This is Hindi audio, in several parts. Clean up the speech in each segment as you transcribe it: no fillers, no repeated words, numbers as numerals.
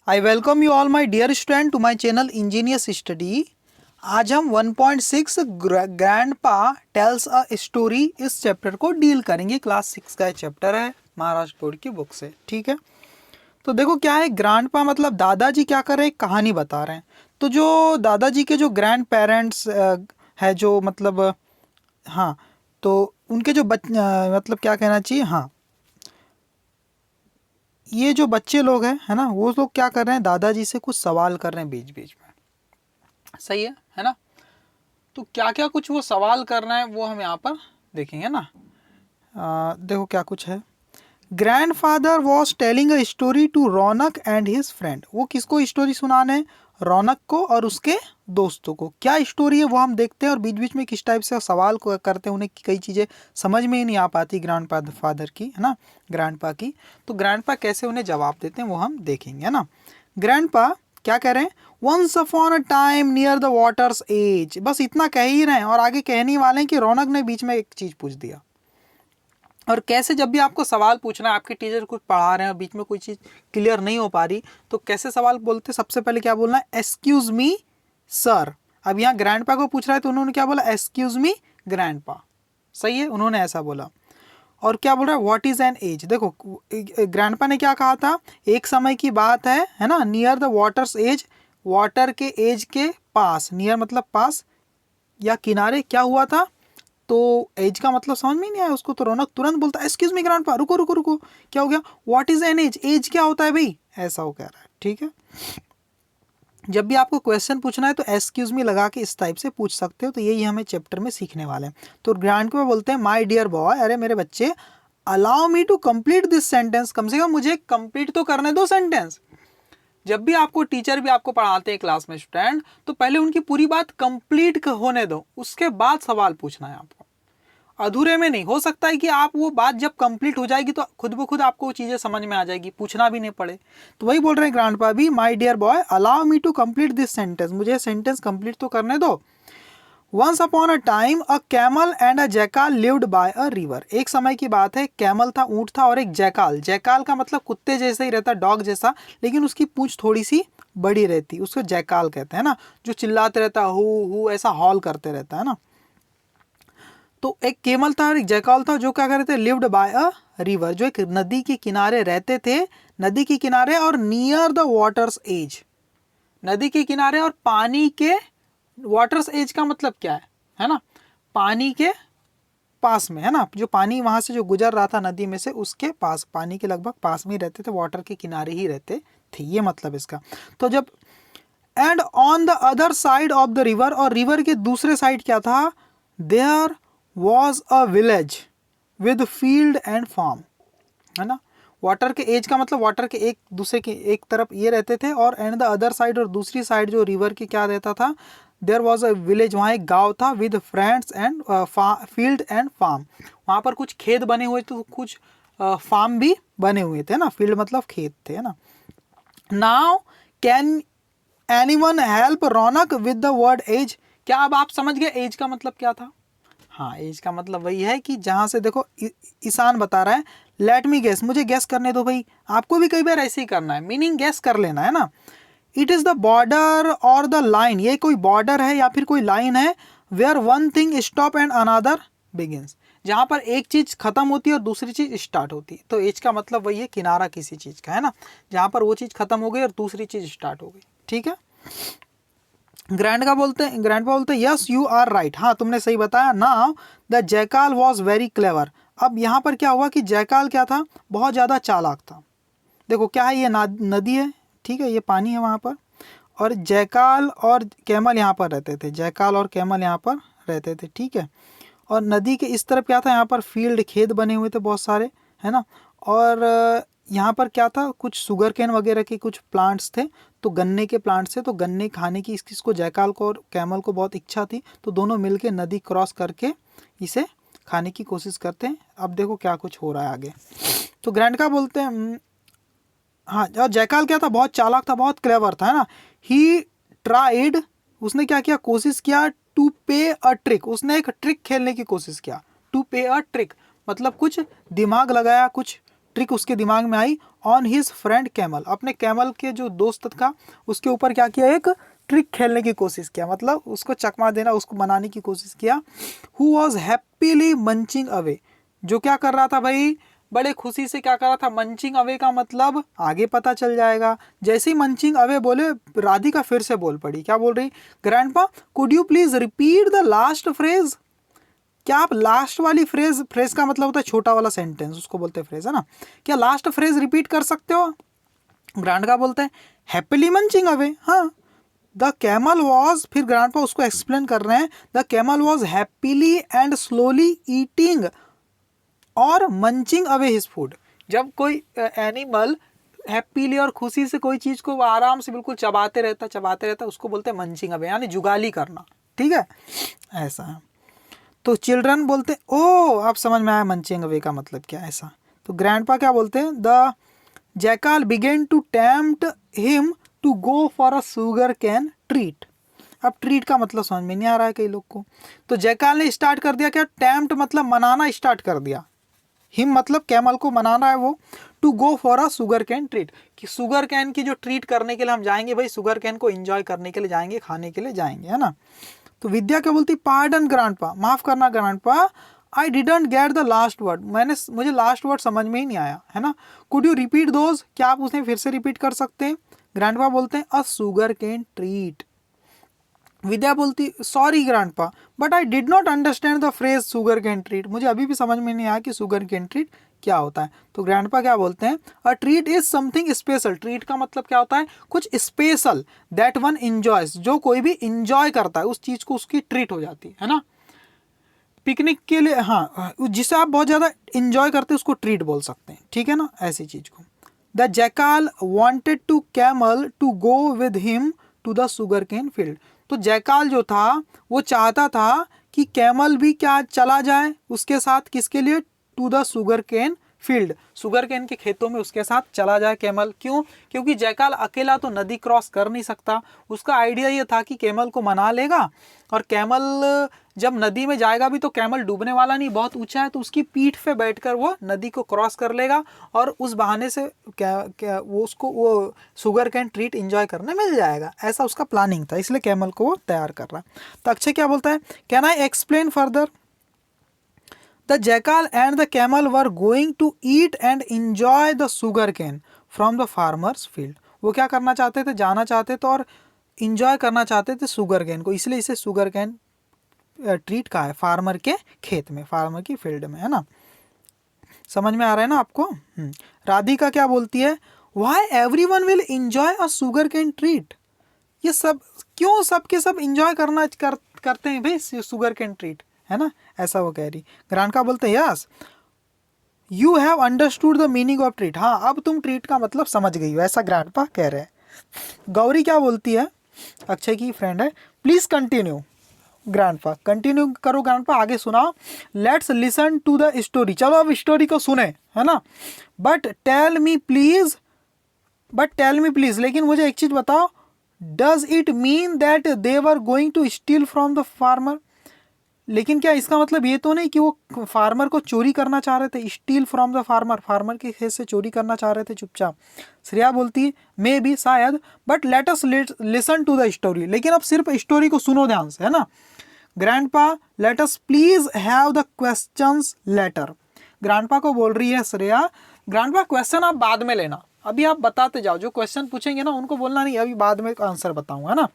I welcome you all my dear student to my channel engineers study. आज हम 1.6 ग्रैंडपा टेल्स अ स्टोरी इस चैप्टर को डील करेंगे। क्लास 6 का चैप्टर है, महाराष्ट्र बोर्ड की बुक से। ठीक है, तो देखो क्या है, ग्रैंडपा मतलब दादाजी क्या कर रहे हैं, कहानी बता रहे हैं। तो जो दादाजी के जो ग्रैंड पेरेंट्स है, जो मतलब हाँ, तो उनके जो मतलब क्या कहना चाहिए, हाँ, ये जो बच्चे लोग हैं, है ना, वो लोग क्या कर रहे हैं, दादाजी से कुछ सवाल कर रहे हैं बीच बीच में। सही है ना। तो क्या क्या कुछ वो सवाल कर रहे हैं वो हम यहाँ पर देखेंगे ना। देखो क्या कुछ है। Grandfather was telling a story to Raunak and his friend. वो किसको स्टोरी सुनाने हैं, रौनक को और उसके दोस्तों को। क्या स्टोरी है वो हम देखते हैं, और बीच बीच में किस टाइप से सवाल को करते हैं, उन्हें कई चीज़ें समझ में ही नहीं आ पाती ग्रैंड फादर की, है ना, ग्रैंडपा की। तो ग्रैंडपा कैसे उन्हें जवाब देते हैं वो हम देखेंगे, है ना। ग्रैंडपा क्या कह रहे हैं, once upon a time near the water's edge. बस इतना कह ही रहे हैं, और आगे कहने वाले हैं कि रौनक ने बीच में एक चीज़ पूछ दिया। और कैसे, जब भी आपको सवाल पूछना है, आपके टीचर कुछ पढ़ा रहे हैं और बीच में कोई चीज़ क्लियर नहीं हो पा रही, तो कैसे सवाल बोलते, सबसे पहले क्या बोलना है, एक्सक्यूज मी सर। अब यहाँ ग्रैंडपा को पूछ रहा है तो उन्होंने क्या बोला, एक्सक्यूज मी ग्रैंडपा। सही है, उन्होंने ऐसा बोला। और क्या बोल रहा है, व्हाट इज एन एज। देखो ग्रैंडपा ने क्या कहा था, एक समय की बात है ना, near the water's edge, water के एज के पास, नियर मतलब पास या किनारे, क्या हुआ था। तो एज का मतलब समझ में नहीं आया उसको, तो रौनक तुरंत बोलता है, एक्सक्यूज मी ग्रैंडपा, रुको रुको रुको, क्या हो गया, what is an edge, edge क्या होता है भाई, ऐसा वो कह रहा है। ठीक है, जब भी आपको क्वेश्चन पूछना है तो एक्सक्यूज मी लगा के इस टाइप से पूछ सकते हो। तो यही हमें चैप्टर में सीखने वाले हैं। तो ग्रैंडपा बोलते हैं, माय डियर बॉय, अरे मेरे बच्चे, allow me to complete this sentence, कम से कम मुझे कंप्लीट तो करने दो सेंटेंस। जब भी आपको टीचर भी आपको पढ़ाते हैं क्लास में स्टूडेंट, तो पहले उनकी पूरी बात कंप्लीट होने दो, उसके बाद सवाल पूछना है आपको, अधूरे में नहीं। हो सकता है कि आप वो बात जब कंप्लीट हो जाएगी तो खुद ब खुद आपको वो चीज़ें समझ में आ जाएगी, पूछना भी नहीं पड़े। तो वही बोल रहे हैं ग्रैंडपा भी, my dear boy allow me to complete this sentence, मुझे सेंटेंस कंप्लीट तो करने दो। Once upon a time a camel and a jackal lived by a river. एक समय की बात है, कैमल था, ऊंट था, और एक जैकाल, जैकाल का मतलब कुत्ते जैसा ही रहता, डॉग जैसा, लेकिन उसकी पूंछ थोड़ी सी बड़ी रहती, उसको जैकाल कहते हैं ना, जो चिल्लाते रहता, हु ऐसा हॉल करते रहता है ना। तो एक केमल था और एक जैकाल था, जो क्या कर रहे थे, लिव्ड बाय अ रिवर, जो एक नदी के किनारे रहते थे, नदी के किनारे और नियर द वाटर्स एज, नदी के किनारे और पानी के, वाटर्स एज का मतलब क्या है ना, पानी के पास में, है ना, जो पानी वहां से जो गुजर रहा था नदी में से, उसके पास, पानी के लगभग पास में ही रहते थे, वाटर के किनारे ही रहते थे, ये मतलब इसका। तो जब and on the other side of the river, और रिवर के दूसरे साइड क्या था, there was a village with field and farm, है ना। वाटर के एज का मतलब वाटर के एक दूसरे के एक तरफ ये रहते थे, और एंड द अदर साइड, और दूसरी साइड जो रिवर के क्या रहता था, देयर वॉज अ विलेज, वहाँ एक गांव था, with friends and field and farm, वहाँ पर कुछ खेत बने हुए थे, कुछ फार्म भी बने हुए थे ना, फील्ड मतलब खेत थे, है ना। Now can anyone help Raunak with the word edge. क्या अब आप समझ गए एज का मतलब क्या था। हाँ, एज का मतलब वही है कि जहाँ से देखो, ईशान बता रहा है, लेट मी गेस, मुझे गेस करने दो भाई, आपको भी कई बार ऐसे ही करना है, मीनिंग गेस कर लेना है ना। It is the border or the line, ये कोई बॉर्डर है या फिर कोई लाइन है, where one thing stop and another begins, जहाँ पर एक चीज़ खत्म होती है और दूसरी चीज़ स्टार्ट होती है। तो एज का मतलब वही है, किनारा किसी चीज़ का, है ना, जहाँ पर वो चीज़ खत्म हो गई और दूसरी चीज़ स्टार्ट हो गई। ठीक है, ग्रैंडपा बोलते हैं, यस यू आर राइट, हाँ तुमने सही बताया। Now the jackal was very clever. अब यहाँ पर क्या हुआ कि जैकाल क्या था, बहुत ज़्यादा चालाक था। देखो क्या है, ये नदी है, ठीक है, ये पानी है वहाँ पर, और जैकाल और कैमल यहाँ पर रहते थे, जैकाल और कैमल यहाँ पर रहते थे, ठीक है। और नदी के इस तरफ क्या था, यहाँ पर फील्ड, खेत बने हुए थे बहुत सारे, है ना। और यहाँ पर क्या था, कुछ शुगर केन वगैरह के कुछ प्लांट्स थे, तो गन्ने के प्लांट्स थे, तो गन्ने खाने की इसको जैकाल को और कैमल को बहुत इच्छा थी, तो दोनों मिलके नदी क्रॉस करके इसे खाने की कोशिश करते हैं। अब देखो क्या कुछ हो रहा है आगे। तो ग्रैंडपा बोलते हैं, हाँ, और जैकाल क्या था, बहुत चालाक था, बहुत क्लेवर था, है ना। ही ट्राइड, उसने क्या किया, कोशिश किया, टू पे अ ट्रिक, उसने एक ट्रिक खेलने की कोशिश किया। टू पे अ ट्रिक मतलब कुछ दिमाग लगाया, कुछ ट्रिक उसके दिमाग में आई ऑन हिज फ्रेंड कैमल, अपने कैमल के जो दोस्त था उसके ऊपर क्या किया, एक ट्रिक खेलने की कोशिश किया, मतलब उसको चकमा देना, उसको मनाने की कोशिश किया। Who was happily munching away, जो क्या कर रहा था भाई, बड़े खुशी से क्या कर रहा था, मंचिंग अवे का मतलब आगे पता चल जाएगा। जैसे ही मंचिंग अवे बोले राधिका फिर से बोल पड़ी, क्या बोल रही, grandpa could you please repeat the last phrase, क्या आप लास्ट वाली फ्रेज, फ्रेज का मतलब होता है छोटा वाला सेंटेंस, उसको बोलते हैं फ्रेज, है ना, क्या लास्ट फ्रेज रिपीट कर सकते हो। ग्रैंडपा बोलते हैं हैप्पीली मंचिंग अवे, हाँ द कैमल वॉज, फिर ग्रैंडपा उसको एक्सप्लेन कर रहे हैं, the camel was happily and slowly eating और मंचिंग अवे हिज फूड। जब कोई एनिमल हैप्पीली और खुशी से कोई चीज को आराम से बिल्कुल चबाते रहता उसको बोलते हैं मंचिंग अवे, यानी जुगाली करना, ठीक है, ऐसा है। तो चिल्ड्रन बोलते ओ, आप समझ में आया मंचिंग अवे का मतलब क्या है, ऐसा। तो ग्रैंडपा क्या बोलते हैं, the jackal began to tempt him to go for a sugar cane treat. अब ट्रीट का मतलब समझ में नहीं आ रहा है कई लोग को, तो जैकाल ने स्टार्ट कर दिया क्या, टेम्प्ट मतलब मनाना स्टार्ट कर दिया, हिम मतलब कैमल को मनाना है वो, to go for a sugar cane treat, कि शुगर कैन की जो ट्रीट करने के लिए हम जाएंगे भाई, शुगर कैन को एंजॉय करने के लिए जाएंगे, खाने के लिए जाएंगे, है ना। तो विद्या क्या बोलती, पार्डन ग्रैंडपा, माफ करना grandpa, I didn't get the last word, मुझे लास्ट वर्ड समझ में ही नहीं आया, है ना। कुड यू रिपीट दोज, क्या आप उसे फिर से रिपीट कर सकते हैं। ग्रैंडपा बोलते हैं अ शुगर कैन ट्रीट। विद्या बोलती sorry grandpa but I did not understand the phrase sugar cane treat, मुझे अभी भी समझ में नहीं आया कि शुगर कैन ट्रीट क्या होता है। तो ग्रैंडपा क्या बोलते हैं, a treat is something special, treat का मतलब क्या होता है, कुछ स्पेशल, दैट वन इंजॉयज, जो कोई भी इंजॉय करता है उस चीज को उसकी ट्रीट हो जाती है ना। पिकनिक के लिए, हाँ, जिसे आप बहुत ज़्यादा इंजॉय करते हैं उसको ट्रीट बोल सकते हैं, ठीक है ना, ऐसी चीज़ को। The jackal wanted to camel to go with him to the sugar cane field, तो जैकाल जो था वो चाहता था कि कैमल भी क्या चला जाए उसके साथ, किसके लिए, to the sugar cane field, sugar cane के खेतों में उसके साथ चला जाए कैमल। क्यों, क्योंकि जैकाल अकेला तो नदी क्रॉस कर नहीं सकता, उसका आइडिया ये था कि कैमल को मना लेगा, और कैमल जब नदी में जाएगा भी तो कैमल डूबने वाला नहीं, बहुत ऊंचा है, तो उसकी पीठ पे बैठकर वो नदी को क्रॉस कर लेगा, और उस बहाने से क्या वो उसको वो शुगर कैन ट्रीट एंजॉय करने मिल जाएगा, ऐसा उसका प्लानिंग था, इसलिए कैमल को वो तैयार कर रहा है। तो अक्षय क्या बोलता है, can I explain further, the jackal and the camel were going to eat and enjoy the sugar cane from the farmer's field, वो क्या करना चाहते थे, जाना चाहते थे और इंजॉय करना चाहते थे शुगर कैन को, इसलिए इसे शुगर कैन ट्रीट कहा है, फार्मर के खेत में, फार्मर की फील्ड में, है ना। समझ में आ रहा है ना आपको। राधिका क्या बोलती है, why everyone will enjoy a sugar cane treat, ये सब क्यों, सबके सब इंजॉय करते हैं भाई शुगर कैन ट्रीट, है ना, ऐसा वो कह रही। ग्रांडका बोलते हैं yes you have understood the meaning of treat, हाँ अब तुम ट्रीट का मतलब समझ गई हो, ऐसा ग्रांडपा कह रहे हैं। गौरी क्या बोलती है, अक्षय की फ्रेंड है, प्लीज कंटिन्यू, ग्रैंडपा कंटिन्यू करो, ग्रैंडपा आगे सुनाओ, let's listen to the story, चलो अब स्टोरी को सुने, है ना। बट टेल मी प्लीज, लेकिन मुझे एक चीज बताओ, does it mean that they were going to steal from the farmer, लेकिन क्या इसका मतलब ये तो नहीं कि वो फार्मर को चोरी करना चाह रहे थे, steel from the farmer, farmer के खेत से चोरी करना चाह रहे थे चुपचाप। श्रेया बोलती है मे बी शायद, but let us listen to the story, लेकिन अब सिर्फ स्टोरी को सुनो ध्यान से, है ना। Grandpa let us please have the questions letter, grandpa को बोल रही है श्रेया, ग्रैंडपा क्वेश्चन आप बाद में लेना, अभी आप बताते जाओ, जो क्वेश्चन पूछेंगे ना उनको बोलना नहीं, अभी बाद में आंसर बताऊंगा, है ना।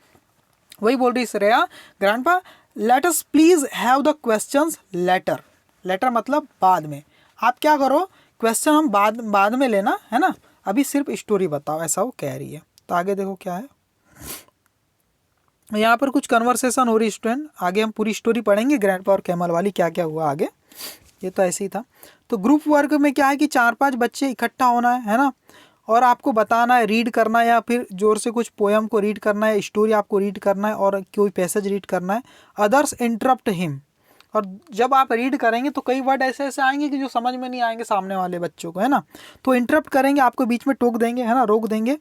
वही बोल रही Shreya, grandpa let us please have the questions later, later मतलब बाद में, आप क्या करो क्वेश्चन हम बाद में लेना, है ना, अभी सिर्फ स्टोरी बताओ, ऐसा वो कह रही है। तो आगे देखो क्या है, यहाँ पर कुछ कन्वर्सेशन हो रही स्टूडेंट, आगे हम पूरी स्टोरी पढ़ेंगे ग्रैंडपा और कैमल वाली, क्या क्या हुआ आगे, ये तो ऐसे ही था। तो ग्रुप वर्क में क्या है कि 4-5 बच्चे इकट्ठा होना है ना, और आपको बताना है, रीड करना है, या फिर जोर से कुछ पोएम को रीड करना है, स्टोरी आपको रीड करना है, और कोई पैसेज रीड करना है। अदर्स इंटरप्ट हिम, और जब आप रीड करेंगे तो कई वर्ड ऐसे ऐसे आएंगे कि जो समझ में नहीं आएंगे सामने वाले बच्चों को, है ना, तो इंटरप्ट करेंगे, आपको बीच में टोक देंगे, है ना, रोक देंगे।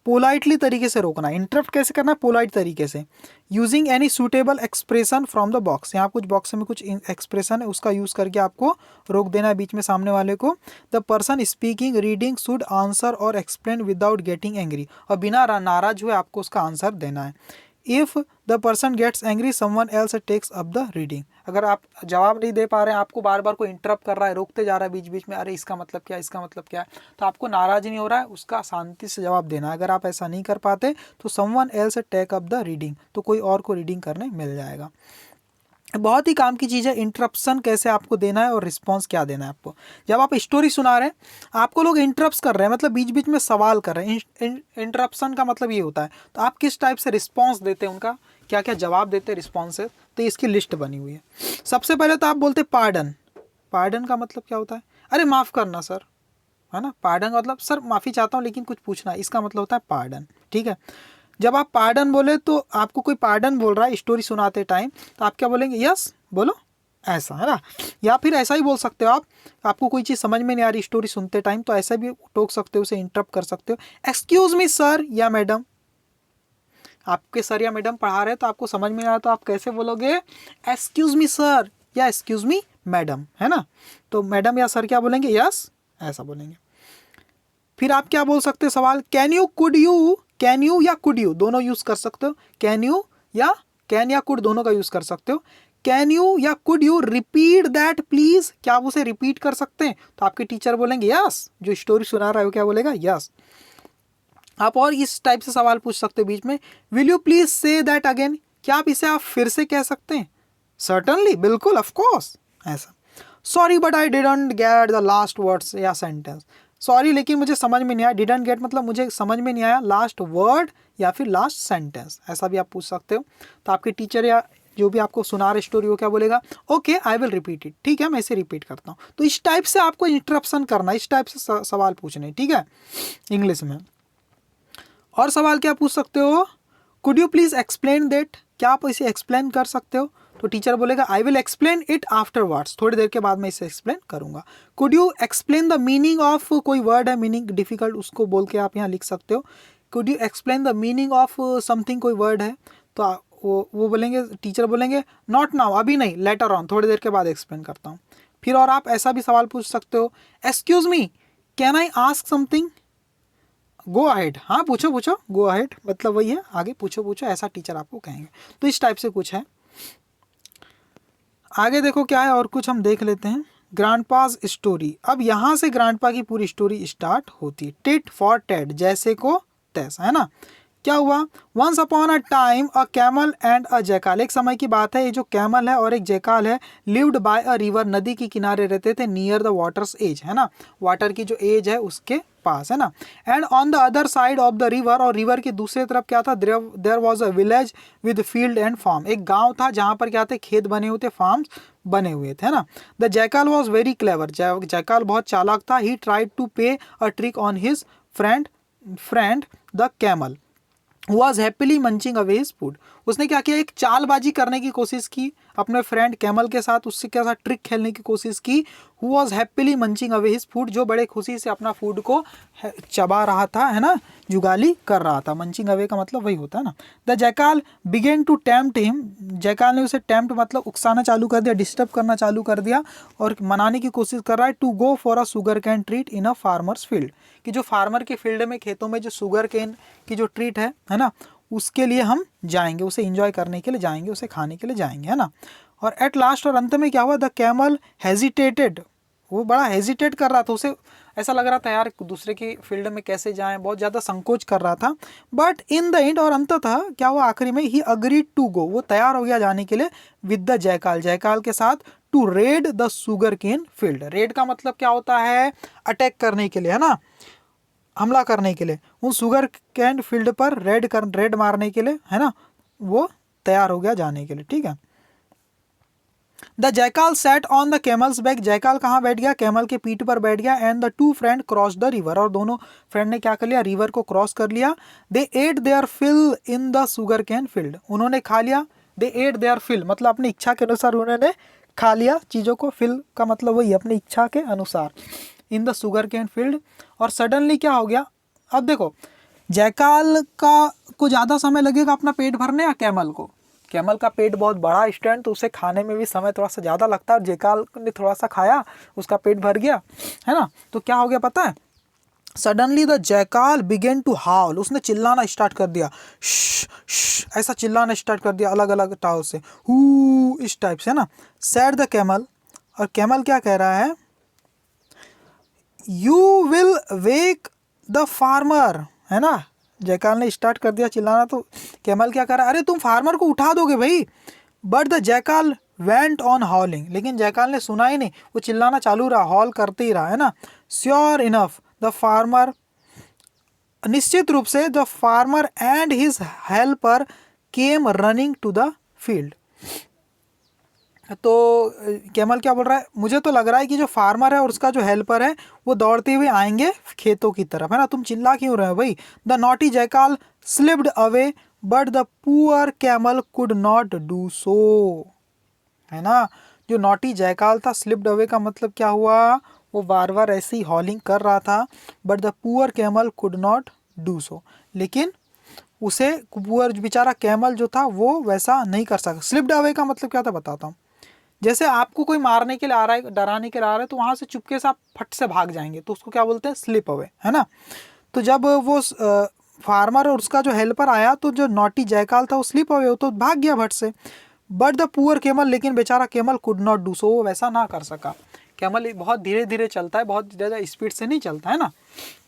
पोलाइटली तरीके से रोकना है। इंटरप्ट कैसे करना है? पोलाइट तरीके से। Using any suitable expression from the box, यहाँ कुछ बॉक्स में कुछ एक्सप्रेशन है उसका यूज करके आपको रोक देना है बीच में सामने वाले को। The person speaking reading should answer और एक्सप्लेन विदाउट गेटिंग एंग्री, और बिना नाराज हुए आपको उसका आंसर देना है। If the person gets angry someone else takes up the reading, अगर आप जवाब नहीं दे पा रहे हैं, आपको बार बार कोई इंटरप्ट कर रहा है, रोकते जा रहा है बीच बीच में, अरे इसका मतलब क्या है, इसका मतलब क्या है, तो आपको नाराज नहीं हो रहा है, उसका शांति से जवाब देना है। अगर आप ऐसा नहीं कर पाते तो someone else take up the reading, तो कोई और को रीडिंग करने मिल जाएगा। बहुत ही काम की चीज़ है इंटरप्शन कैसे आपको देना है और रिस्पॉन्स क्या देना है आपको। जब आप स्टोरी सुना रहे हैं, आपको लोग इंटरप्ट कर रहे हैं, मतलब बीच बीच में सवाल कर रहे हैं, इंटरप्शन का मतलब ये होता है, तो आप किस टाइप से रिस्पॉन्स देते हैं, उनका क्या क्या जवाब देते हैं रिस्पॉन्स से, तो इसकी लिस्ट बनी हुई है। सबसे पहले तो आप बोलते पार्डन। पार्डन का मतलब क्या होता है? अरे माफ़ करना सर, है ना। पार्डन का मतलब सर माफ़ी चाहता हूँ लेकिन कुछ पूछना है, इसका मतलब होता है पार्डन, ठीक है। जब आप पार्डन बोले तो आपको कोई पार्डन बोल रहा है स्टोरी सुनाते टाइम, तो आप क्या बोलेंगे? यस बोलो, ऐसा, है ना। या फिर ऐसा ही बोल सकते हो आप, आपको कोई चीज़ समझ में नहीं आ रही स्टोरी सुनते टाइम, तो ऐसा भी टोक सकते हो, उसे इंटरप्ट कर सकते हो। एक्सक्यूज मी सर या मैडम, आपके सर या मैडम पढ़ा रहे हैं तो आपको समझ में नहीं आ रहा, तो आप कैसे बोलोगे? एक्सक्यूज मी सर या एक्सक्यूज मी मैडम, है ना। तो मैडम या सर क्या बोलेंगे? यस, ऐसा बोलेंगे। फिर आप क्या बोल सकते हो सवाल? Can you, could you, can you या कुड यू दोनों यूज कर सकते हो। कैन यू या कैन या कुड दोनों का यूज कर सकते हो। कैन यू या could you repeat that please, क्या आप उसे रिपीट कर सकते हैं? तो आपके टीचर बोलेंगे यस, जो स्टोरी सुना रहा है वो क्या बोलेगा? यस। आप और इस टाइप से सवाल पूछ सकते हो बीच में। Will you please say that again, क्या आप इसे आप फिर से कह सकते हैं? सर्टनली, बिल्कुल, ऑफ कोर्स, ऐसा। Sorry but I didn't get the last words या सेंटेंस, सॉरी लेकिन मुझे समझ में नहीं आया। डिडंट गेट मतलब मुझे समझ में नहीं आया लास्ट वर्ड या फिर लास्ट सेंटेंस, ऐसा भी आप पूछ सकते हो। तो आपके टीचर या जो भी आपको सुना रहे स्टोरी वो क्या बोलेगा? Okay I will repeat it, ठीक है मैं इसे रिपीट करता हूँ। तो इस टाइप से आपको इंटरप्शन करना है, इस टाइप से सवाल पूछने, ठीक है, इंग्लिश में। और सवाल क्या पूछ सकते हो? Could you please explain that, क्या आप इसे एक्सप्लेन कर सकते हो? तो टीचर बोलेगा I will explain it afterwards, थोड़ी देर के बाद मैं इसे एक्सप्लेन करूंगा। Could you explain the meaning of, कोई वर्ड है मीनिंग डिफिकल्ट, उसको बोल के आप यहाँ लिख सकते हो। Could you explain the meaning of something, कोई वर्ड है तो वो बोलेंगे, टीचर बोलेंगे नॉट नाउ, अभी नहीं, लेटर ऑन, थोड़ी देर के बाद एक्सप्लेन करता हूँ। फिर और आप ऐसा भी सवाल पूछ सकते हो, excuse me can I ask something, go ahead, हाँ पूछो पूछो, गो अहेड मतलब वही है, आगे पूछो पूछो, ऐसा टीचर आपको कहेंगे। तो इस टाइप से कुछ है। आगे देखो क्या है और कुछ हम देख लेते हैं। ग्रैंडपाज स्टोरी, अब यहाँ से ग्रैंडपा की पूरी स्टोरी स्टार्ट होती है। टिट फॉर टैट, जैसे को तैसा, है ना। क्या हुआ? Once upon a time a camel and a jackal, एक समय की बात है, ये जो कैमल है और एक जैकाल है, लिव्ड बाय अ रिवर, नदी के किनारे रहते थे, नियर द वाटर्स एज, है ना, वाटर की जो एज है उसके पास, है ना। And on the other side of the river, और रिवर की दूसरी तरफ क्या था? There was a village with field and farm, एक गांव था जहां पर क्या थे? खेत बने हुए थे, फार्म्स बने हुए थे, है ना। The jackal was very clever, jackal बहुत चालाक था। ही ट्राइड टू पे a trick on his friend the camel was happily munching away his food, उसने क्या किया? एक चालबाजी करने की कोशिश की अपने फ्रेंड कैमल के साथ, उससे क्या सा ट्रिक खेलने की कोशिश की। Who was happily munching away his food, जो बड़े खुशी से अपना फूड को चबा रहा था, है ना, जुगाली कर रहा था। मंचिंग अवे का मतलब वही होता है ना। The jackal began to tempt him, jackal ने उसे टेम्प्ट मतलब उकसाना चालू कर दिया, डिस्टर्ब करना चालू कर दिया और मनाने की कोशिश कर रहा है। To go for a sugar cane treat in a farmer's field, कि जो फार्मर के फील्ड में, खेतों में जो शुगर कैन की जो ट्रीट है ना, उसके लिए हम जाएंगे, उसे एंजॉय करने के लिए जाएंगे, उसे खाने के लिए जाएंगे, है ना। और एट लास्ट, और अंत में क्या हुआ? द कैमल हेजिटेटेड, वो बड़ा हेजिटेट कर रहा था, उसे ऐसा लग रहा था यार दूसरे की फील्ड में कैसे जाएं, बहुत ज़्यादा संकोच कर रहा था। बट इन द एंड, और अंततः क्या हुआ? आखिरी में ही अग्रीड टू गो, वो तैयार हो गया जाने के लिए, विद द जैकाल, जैकाल के साथ, to raid the sugar cane field. Raid का मतलब क्या होता है? अटैक करने के लिए, है ना, हमला करने के लिए, उन शुगर कैन फील्ड पर रेड मारने के लिए, है ना, वो तैयार हो गया जाने के लिए, ठीक है। The jackal sat on the camel's back, jackal कहाँ बैठ गया? कैमल के पीठ पर बैठ गया। And the two friend cross the river, और दोनों फ्रेंड ने क्या कर लिया? रिवर को क्रॉस कर लिया। They ate their fill in the sugar cane field, उन्होंने खा लिया। दे एट देयर फिल मतलब अपनी इच्छा के अनुसार उन्होंने खा लिया चीज़ों को, फिल का मतलब वही अपनी इच्छा के अनुसार, इन द शुगर कैन फील्ड। और सडनली क्या हो गया? अब देखो जैकाल का को ज़्यादा समय लगेगा अपना पेट भरने या कैमल को? कैमल का पेट बहुत बड़ा स्टैंड, तो उसे खाने में भी समय थोड़ा सा ज़्यादा लगता है, और जैकाल ने थोड़ा सा खाया, उसका पेट भर गया, है ना। तो क्या हो गया पता है, suddenly the jackal began to howl, उसने चिल्लाना स्टार्ट कर दिया, ऐसा चिल्लाना स्टार्ट कर दिया अलग अलग टाव से, हु, इस टाइप से, है ना। सैड द कैमल, और कैमल क्या कह रहा है, you will wake the farmer, है ना। जैकाल ने स्टार्ट कर दिया चिल्लाना, तो कैमल क्या कर रहा है, अरे तुम फार्मर को उठा दोगे भाई। But the jackal went on हॉलिंग, लेकिन जैकाल ने सुना ही नहीं, वो चिल्लाना चालू रहा, हॉल करते ही रहा, है ना। श्योर इनफ द फार्मर, निश्चित रूप से the farmer and his helper came running to the field. तो कैमल क्या बोल रहा है, मुझे तो लग रहा है कि जो फार्मर है और उसका जो हेल्पर है वो दौड़ते हुए आएंगे खेतों की तरफ, है ना। तुम चिल्ला क्यों रहे हो भाई। The naughty jackal slipped away but the poor camel could not do so, है ना। जो नॉटी जैकाल था, स्लिप्ड अवे का मतलब क्या हुआ, वो बार बार ऐसे ही हॉलिंग कर रहा था, but the poor camel could not do so, लेकिन उसे पुअर बेचारा कैमल जो था वो वैसा नहीं कर सका। स्लिप्ड अवे का मतलब क्या था बताता हूँ। जैसे आपको कोई मारने के लिए आ रहा है, डराने के लिए आ रहा है, तो वहाँ से चुपके से आप फट से भाग जाएंगे, तो उसको क्या बोलते हैं, स्लिप अवे, है ना। तो जब वो फार्मर और उसका जो हेल्पर आया, तो जो नॉटी जैकाल था वो स्लिप अवे, तो भाग गया भट से। बट द पुअर कैमल, लेकिन बेचारा camel could not do so, वो वैसा ना कर सका। कैमल बहुत धीरे धीरे चलता है, बहुत ज़्यादा स्पीड से नहीं चलता, है ना।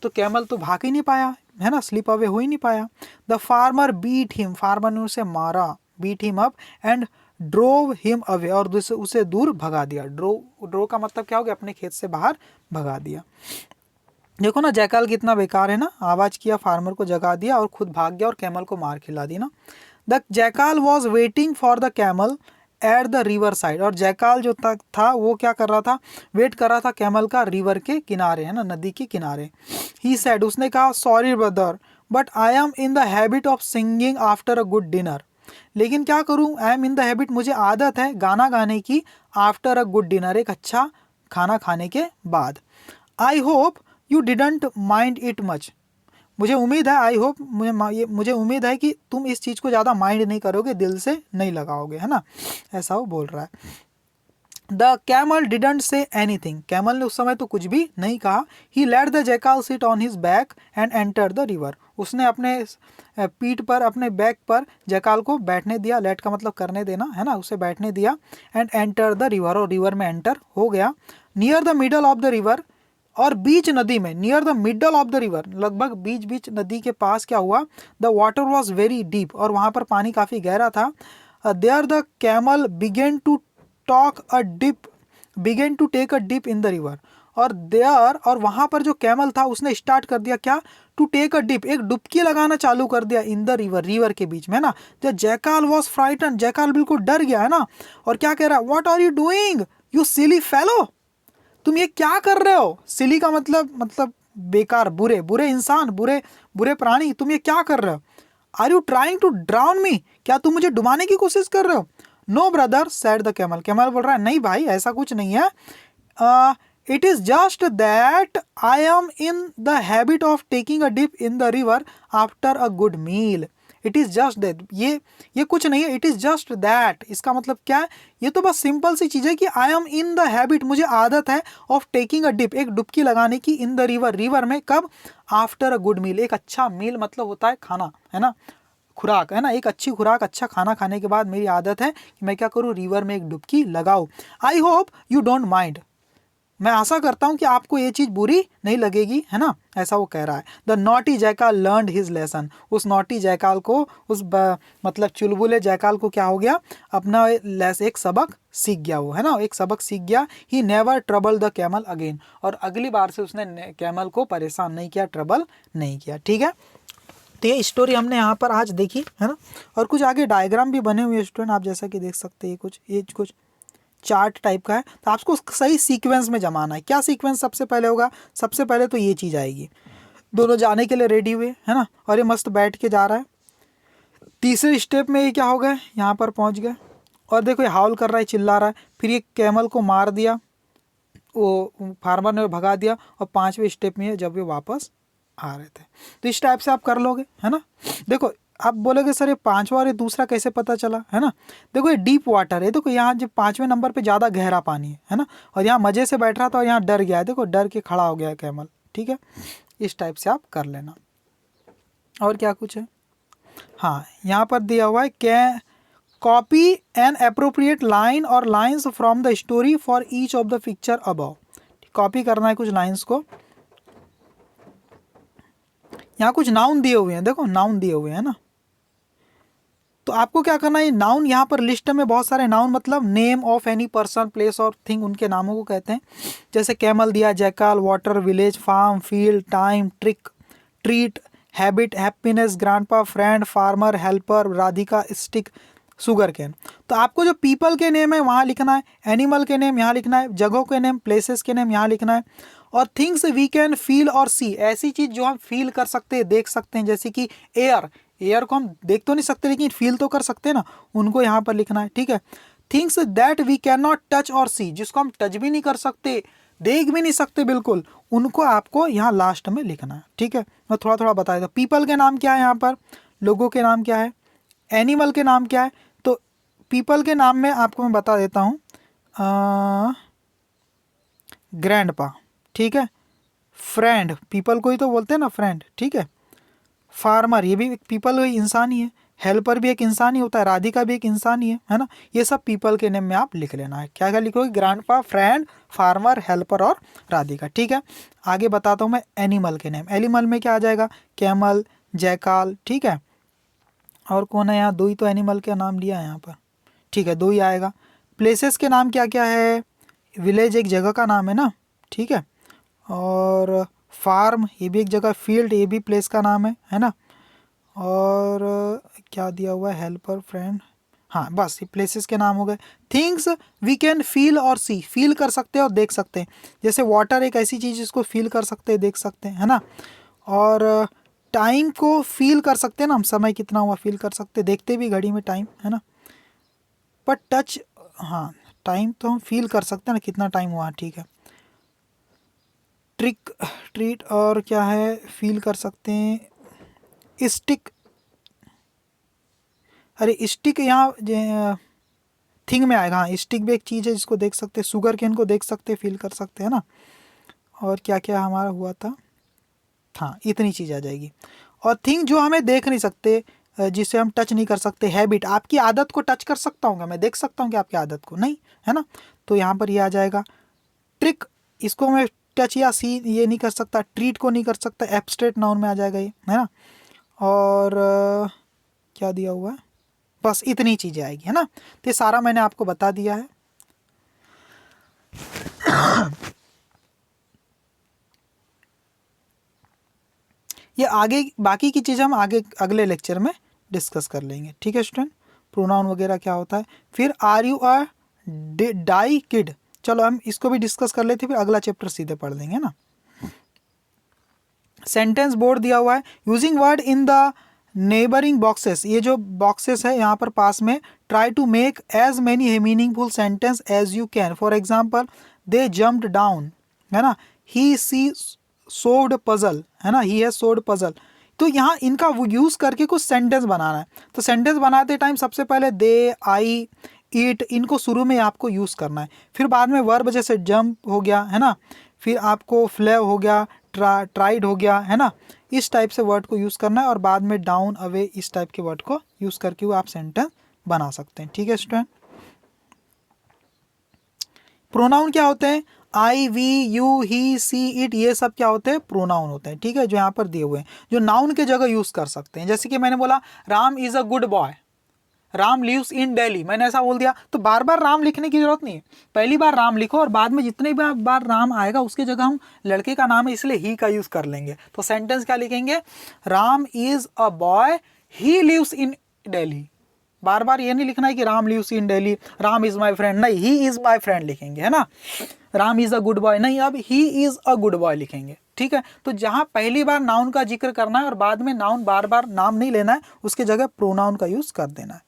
तो कैमल तो भाग ही नहीं पाया, है ना, स्लिप अवे हो ही नहीं पाया। The farmer beat him, farmer ने उसे मारा, beat him up and drove him away, और उसे दूर भगा दिया। ड्रो का मतलब क्या हो गया, अपने खेत से बाहर भगा दिया। देखो ना जैकाल कितना बेकार है ना, आवाज़ किया, फार्मर को जगा दिया और खुद भाग गया और कैमल को मार खिला दी ना। The jackal was waiting for the camel at the river side, और जैकाल जो था वो क्या कर रहा था, वेट कर रहा था कैमल का रिवर के किनारे, है ना, नदी के किनारे। ही सेड, उसने कहा, sorry brother but I am in the habit of singing after a good dinner, लेकिन क्या करूं, आई एम इन द हैबिट, मुझे आदत है गाना गाने की, आफ्टर अ गुड डिनर, एक अच्छा खाना खाने के बाद। I hope you didn't mind it much, मुझे उम्मीद है, आई होप, मुझे उम्मीद है कि तुम इस चीज़ को ज़्यादा माइंड नहीं करोगे, दिल से नहीं लगाओगे, है ना, ऐसा वो बोल रहा है। The camel didn't say anything, camel ने उस समय तो कुछ भी नहीं कहा। He let the jackal sit on his back and enter the river, उसने अपने पीठ पर, अपने बैक पर जैकाल को बैठने दिया, लेट का मतलब करने देना, है ना, उसे बैठने दिया, एंड एंटर द रिवर, और रिवर में एंटर हो गया। Near the middle of the river, और बीच नदी में, near the middle of the river, लगभग बीच बीच नदी के पास क्या हुआ, the water was very deep, और वहाँ पर पानी काफ़ी गहरा था। There the camel began to take a dip in the river, और वहाँ पर जो कैमल था उसने स्टार्ट कर दिया क्या, टू टेक अ डिप, एक डुबकी लगाना चालू कर दिया, इन द रिवर, रिवर के बीच में, है ना। The jackal was frighten, jackal बिल्कुल डर गया, है ना, और क्या कह रहा है, what are you doing you silly fellow, तुम ये क्या कर रहे हो। सिली का मतलब बेकार, बुरे बुरे इंसान, बुरे बुरे प्राणी, तुम ये क्या कर रहे हो। Are you trying to drown me, क्या तुम मुझे डुबाने की कोशिश कर रहे हो। No brother said the camel, camel बोल रहा है, नहीं भाई ऐसा कुछ नहीं है। It is just that I am in the habit of taking a dip in the river after a good meal. It is just that, ये कुछ नहीं है, इट इज़ जस्ट दैट, इसका मतलब क्या है, ये तो बस सिंपल सी चीज़ है कि आई एम इन द हैबिट, मुझे आदत है, ऑफ टेकिंग अ डिप, एक डुबकी लगाने की, इन द रिवर, रिवर में, कब, आफ्टर अ गुड मील, एक अच्छा मील मतलब होता है खाना, है ना, खुराक, है ना, एक अच्छी खुराक, अच्छा खाना खाने के बाद मेरी आदत है कि मैं क्या करूँ, रिवर में एक डुबकी लगाऊँ। I hope you don't mind, मैं आशा करता हूँ कि आपको ये चीज़ बुरी नहीं लगेगी, है ना, ऐसा वो कह रहा है। The naughty jackal learned his lesson, उस नॉटी जैकाल को, मतलब चुलबुले जैकाल को क्या हो गया, अपना एक सबक सीख गया वो, है ना, एक सबक सीख गया। He never trouble the camel again, और अगली बार से उसने कैमल को परेशान नहीं किया, ट्रबल नहीं किया, ठीक है। तो ये स्टोरी हमने यहाँ पर आज देखी, है ना, और कुछ आगे डायग्राम भी बने हुए स्टूडेंट, आप जैसा कि देख सकते हैं, कुछ चार्ट टाइप का है, तो आपको सही सीक्वेंस में जमाना है। क्या सीक्वेंस सबसे पहले होगा, सबसे पहले तो ये चीज़ आएगी, दोनों जाने के लिए रेडी हुए, है ना, और ये मस्त बैठ के जा रहा है। तीसरे स्टेप में ये क्या हो गए, यहाँ पर पहुँच गए, और देखो ये हाउल कर रहा है, चिल्ला रहा है, फिर ये कैमल को मार दिया, वो फार्मर ने भगा दिया, और पाँचवें स्टेप में जब ये वापस आ रहे थे। तो इस टाइप से आप कर लोगे, है ना। देखो आप बोलोगे सर ये पांचवा और ये दूसरा कैसे पता चला, है ना। देखो ये डीप वाटर है, देखो यहाँ जो 5वें नंबर पे ज़्यादा गहरा पानी है ना, और यहाँ मज़े से बैठ रहा था और यहाँ डर गया है, देखो डर के खड़ा हो गया है कैमल, ठीक है। इस टाइप से आप कर लेना। और क्या कुछ है, हाँ यहाँ पर दिया हुआ है क्या, कॉपी एन अप्रोप्रिएट लाइन और lines from the story for each of the picture above. Copy करना है कुछ लाइन्स को। यहाँ कुछ नाउन दिए हुए हैं, देखो नाउन दिए हुए हैं ना, तो आपको क्या करना है, नाउन यहाँ पर लिस्ट में बहुत सारे नाउन मतलब name of any person place और थिंग, उनके नामों को कहते हैं। जैसे कैमल दिया, jackal, water, village, farm, field, time, trick, treat, habit, happiness, grandpa, friend, farmer, helper, Radhika, stick, sugar cane. तो आपको जो पीपल के नेम है वहाँ लिखना है, एनिमल के नेम यहाँ लिखना है, जगहों के नेम, प्लेसेस के नेम यहाँ लिखना है, और थिंग्स वी कैन फील और सी, ऐसी चीज़ जो हम फील कर सकते हैं, देख सकते हैं, जैसे कि एयर, एयर को हम देख तो नहीं सकते लेकिन फील तो कर सकते हैं ना, उनको यहाँ पर लिखना है, ठीक है। Things that we can not touch और सी, जिसको हम टच भी नहीं कर सकते, देख भी नहीं सकते बिल्कुल, उनको आपको यहाँ लास्ट में लिखना है, ठीक है। मैं थोड़ा थोड़ा बता देता हूँ। पीपल के नाम क्या है यहाँ पर, लोगों के नाम क्या है, एनिमल के नाम क्या है। तो पीपल के नाम में आपको मैं बता देता हूँ, ग्रैंडपा, ठीक है। फ्रेंड, पीपल को ही तो बोलते हैं ना फ्रेंड, ठीक है। फार्मर, ये भी पीपल कोई इंसान ही है। हेल्पर भी एक इंसान ही होता है, राधिका भी एक इंसान ही है ना। ये सब पीपल के नेम में आप लिख लेना है। क्या क्या लिखोगे, ग्रैंडपा, फ्रेंड, फार्मर, हेल्पर और राधिका, ठीक है। आगे बताता हूँ मैं एनिमल के नेम। एनिमल में क्या आ जाएगा, कैमल, जैकाल, ठीक है। और कौन है यहाँ, दो ही तो एनिमल का नाम लिया है यहाँ पर, ठीक है, दो ही आएगा। प्लेसेस के नाम क्या क्या है, विलेज एक जगह का नाम है ना, ठीक है। और फार्म, ये भी एक जगह, फील्ड ये भी प्लेस का नाम है ना। और क्या दिया हुआ है, हेल्पर, फ्रेंड, हाँ बस ये प्लेसेस के नाम हो गए। थिंग्स वी कैन फील और सी, फील कर सकते हैं और देख सकते हैं, जैसे वाटर एक ऐसी चीज़ जिसको फील कर सकते हैं, देख सकते हैं, है ना। और टाइम को फील कर सकते हैं ना हम, समय कितना हुआ फील कर सकते हैं, देखते भी घड़ी में टाइम, है ना। पर टच, हाँ टाइम तो हम फील कर सकते हैं ना कितना टाइम हुआ, ठीक है। ट्रिक, ट्रीट और क्या है, फील कर सकते हैं। स्टिक, अरे स्टिक यहाँ थिंग में आएगा, हाँ स्टिक भी एक चीज़ है जिसको देख सकते हैं। शुगर केन को देख सकते हैं, फील कर सकते हैं ना। और क्या क्या हमारा हुआ था, हाँ इतनी चीज़ आ जाएगी। और थिंग जो हमें देख नहीं सकते, जिसे हम टच नहीं कर सकते। हैबिट, आपकी आदत को टच कर सकता हूँ, मैं देख सकता हूँ कि आपकी आदत को नहीं, है ना, तो यहाँ पर ये आ जाएगा। ट्रिक, इसको मैं टच या सी ये नहीं कर सकता। ट्रीट को नहीं कर सकता, एब्स्ट्रैक्ट नाउन में आ जाएगा ये, है ना। और क्या दिया हुआ है, बस इतनी चीज़ें आएगी, है ना। तो ये सारा मैंने आपको बता दिया है। ये आगे बाकी की चीज़ें हम आगे अगले लेक्चर में डिस्कस कर लेंगे, ठीक है स्टूडेंट। प्रोनाउन वगैरह क्या होता है। फिर are you a die kid, चलो हम इसको भी डिस्कस कर लेते, फिर अगला चैप्टर सीधे पढ़ लेंगे ना। सेंटेंस बोर्ड दिया हुआ है, using word in the neighbouring boxes, ये जो बॉक्सेस है यहाँ पर पास में, try to make as many meaningful sentence as you can. For example, they jumped down, है ना, ही सी सोल्व्ड पजल, है ना, ही हैज सोल्व्ड पजल। तो यहाँ इनका वो यूज़ करके कुछ सेंटेंस बनाना है। तो सेंटेंस बनाते टाइम सबसे पहले दे, आई, ईट, इनको शुरू में आपको यूज़ करना है। फिर बाद में वर्ब जैसे जंप हो गया, है ना, फिर आपको फ्लेव हो गया, ट्राइड हो गया, है ना, इस टाइप से वर्ड को यूज़ करना है। और बाद में डाउन, अवे, इस टाइप के वर्ड को यूज़ करके वो आप सेंटेंस बना सकते हैं, ठीक है स्टूडेंट। प्रोनाउन क्या होते हैं, I, we, you, he, she, it, ये सब क्या होते हैं, प्रोनाउन होते हैं, ठीक है, जो यहाँ पर दिए हुए हैं, जो नाउन के जगह यूज़ कर सकते हैं। जैसे कि मैंने बोला Ram is a good boy, Ram lives in Delhi, मैंने ऐसा बोल दिया, तो बार बार राम लिखने की जरूरत नहीं है। पहली बार राम लिखो और बाद में जितने बार राम आएगा उसके जगह हम लड़के का नाम है इसलिए ही का यूज़ कर लेंगे। तो सेंटेंस क्या लिखेंगे, Ram is a boy, he lives in Delhi. बार बार ये नहीं लिखना है कि Ram lives in Delhi, Ram is my friend, नहीं, ही इज़ माई फ्रेंड लिखेंगे, है ना। Ram is a good boy नहीं, अब he is a good boy लिखेंगे, ठीक है। तो जहाँ पहली बार नाउन का जिक्र करना है और बाद में नाउन बार बार नाम नहीं लेना है, उसके जगह प्रोनाउन का यूज़ कर देना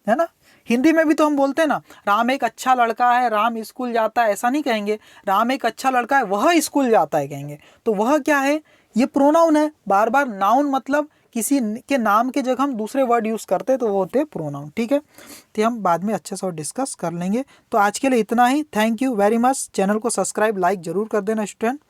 है ना। हिंदी में भी तो हम बोलते हैं ना, राम एक अच्छा लड़का है, राम स्कूल जाता है, ऐसा नहीं कहेंगे। राम एक अच्छा लड़का है, वह स्कूल जाता है कहेंगे। तो वह क्या है, ये प्रोनाउन है, बार बार नाउन मतलब किसी के नाम के जगह हम दूसरे वर्ड यूज़ करते हैं तो वो होते हैं प्रोनाउन, ठीक है। तो हम बाद में अच्छे से और डिस्कस कर लेंगे। तो आज के लिए इतना ही। Thank you very much. Channel को सब्सक्राइब लाइक जरूर कर देना स्टूडेंट।